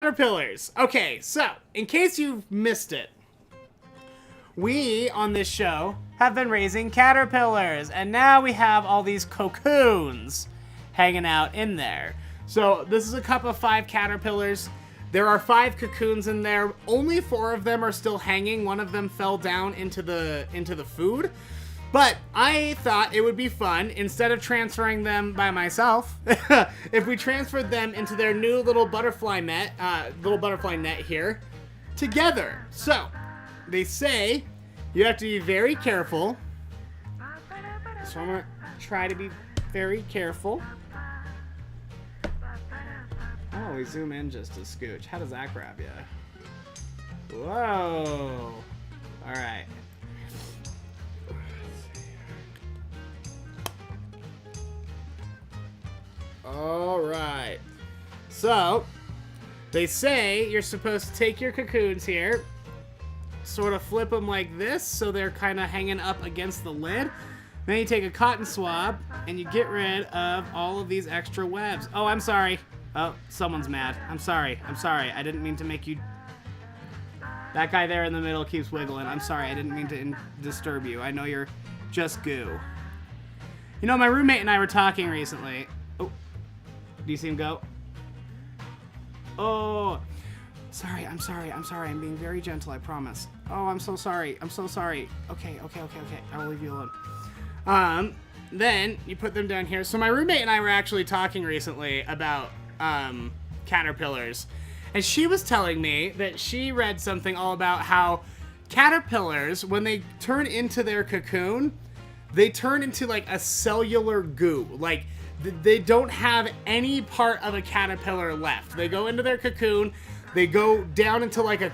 caterpillars. Okay, so in case you've missed it, we on this show have been raising caterpillars, and now we have all these cocoons hanging out in there. So this is a cup of 5 caterpillars. There are 5 cocoons in there. Only 4 of them are still hanging. One of them fell down into the food. But I thought it would be fun, instead of transferring them by myself, if we transferred them into their new little butterfly net here together. So they say you have to be very careful. So I'm gonna try to be very careful. Oh, we zoom in just a scooch. How does that grab you? Whoa. All right. All right. So, they say you're supposed to take your cocoons here, sort of flip them like this so they're kind of hanging up against the lid. Then you take a cotton swab and you get rid of all of these extra webs. Oh, I'm sorry. Oh, someone's mad. I'm sorry. I didn't mean to make you... That guy there in the middle keeps wiggling. I'm sorry. I didn't mean to disturb you. I know you're just goo. You know, my roommate and I were talking recently. Oh, do you see him go? Oh, sorry. I'm being very gentle, I promise. Oh, I'm so sorry. Okay. I will leave you alone. Then you put them down here. So my roommate and I were actually talking recently about caterpillars, and she was telling me that she read something all about how caterpillars, when they turn into their cocoon, they turn into like a cellular goo. Like they don't have any part of a caterpillar left. They go into their cocoon, they go down into like a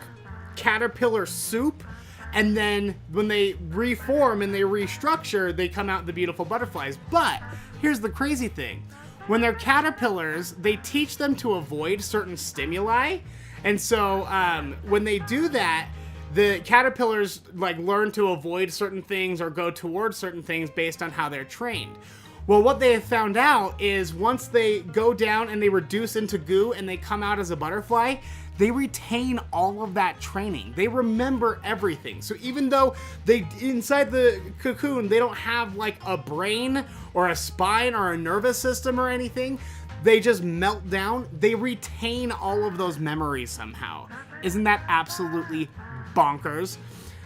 caterpillar soup, and then when they reform and they restructure, they come out the beautiful butterflies. But here's the crazy thing. When they're caterpillars, they teach them to avoid certain stimuli. And so when they do that, the caterpillars like learn to avoid certain things or go towards certain things based on how they're trained. Well, what they have found out is once they go down and they reduce into goo and they come out as a butterfly, they retain all of that training. They remember everything. So even though they inside the cocoon, they don't have like a brain or a spine or a nervous system or anything, they just melt down. They retain all of those memories somehow. Isn't that absolutely bonkers?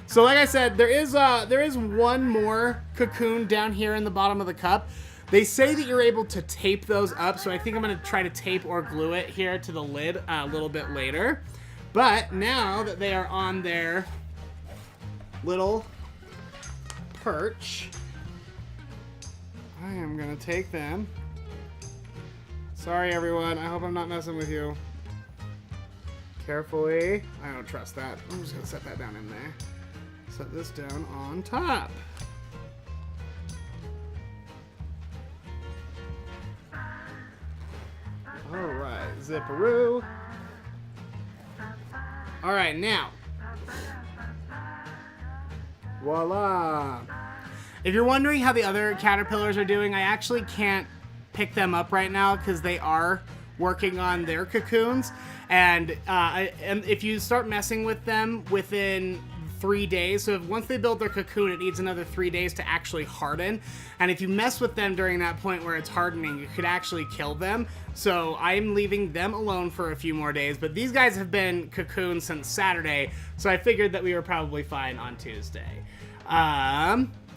So like I said, there is one more cocoon down here in the bottom of the cup. They say that you're able to tape those up, so I think I'm going to try to tape or glue it here to the lid a little bit later. But now that they are on their little perch, I am going to take them. Sorry, everyone. I hope I'm not messing with you. Carefully. I don't trust that. I'm just going to set that down in there. Set this down on top. Alright, zipperoo. Alright, now. Voila. If you're wondering how the other caterpillars are doing, I actually can't pick them up right now because they are working on their cocoons. And if you start messing with them within 3 days, so once they build their cocoon, it needs another 3 days to actually harden. And if you mess with them during that point where it's hardening, you could actually kill them. So I'm leaving them alone for a few more days. But these guys have been cocooned since Saturday, so I figured that we were probably fine on Tuesday.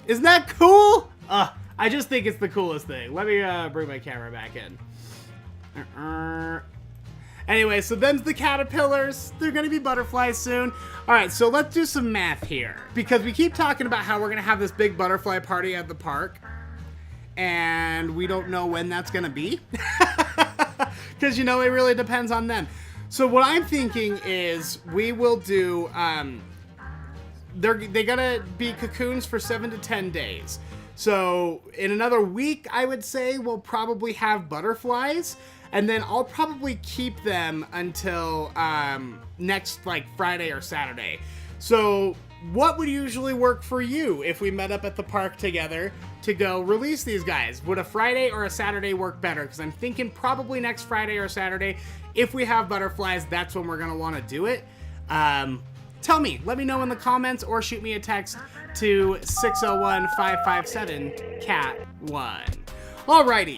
Isn't that cool? I just think it's the coolest thing. Let me bring my camera back in. Anyway, so them's the caterpillars. They're gonna be butterflies soon. All right, so let's do some math here. Because we keep talking about how we're gonna have this big butterfly party at the park. And we don't know when that's gonna be. Because, you know, it really depends on them. So what I'm thinking is we will do, they gotta be cocoons for 7 to 10 days. So in another week, I would say we'll probably have butterflies. And then I'll probably keep them until next like Friday or Saturday. So what would usually work for you if we met up at the park together to go release these guys? Would a Friday or a Saturday work better? Because I'm thinking probably next Friday or Saturday if we have butterflies, that's when we're going to want to do it. Tell me, let me know in the comments or shoot me a text to 601-557-CAT1. Alrighty,